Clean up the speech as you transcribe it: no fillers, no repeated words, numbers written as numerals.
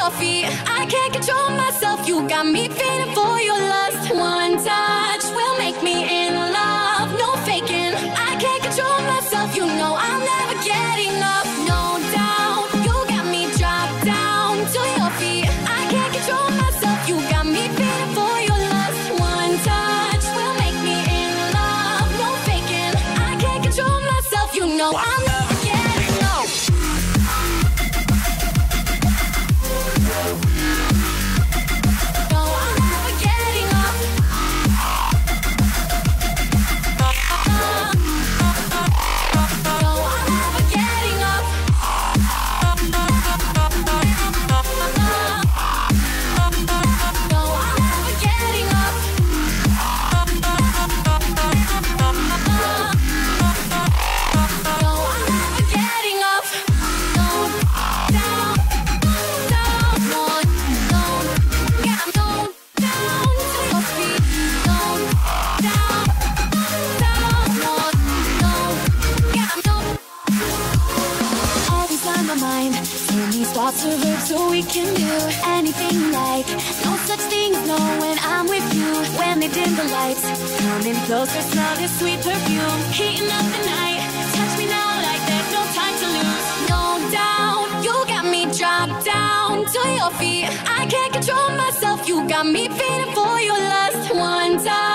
your feet. I can't control myself, you got me feeling for your lust. One touch will make me in love, no faking. I can't control myself, you know I'll never get enough. No doubt, you got me dropped down to your feet. I can't control myself, you got me feeling for your lust. One touch will make me in love, no faking. I can't control myself, you know I'll never get enough. Thoughts are verbs so we can do anything like no such thing as no when I'm with you. When they dim the lights, coming closer, smell this sweet perfume. Heating up the night, touch me now like there's no time to lose. No doubt, you got me dropped down to your feet. I can't control myself, you got me feeling for your lust. One time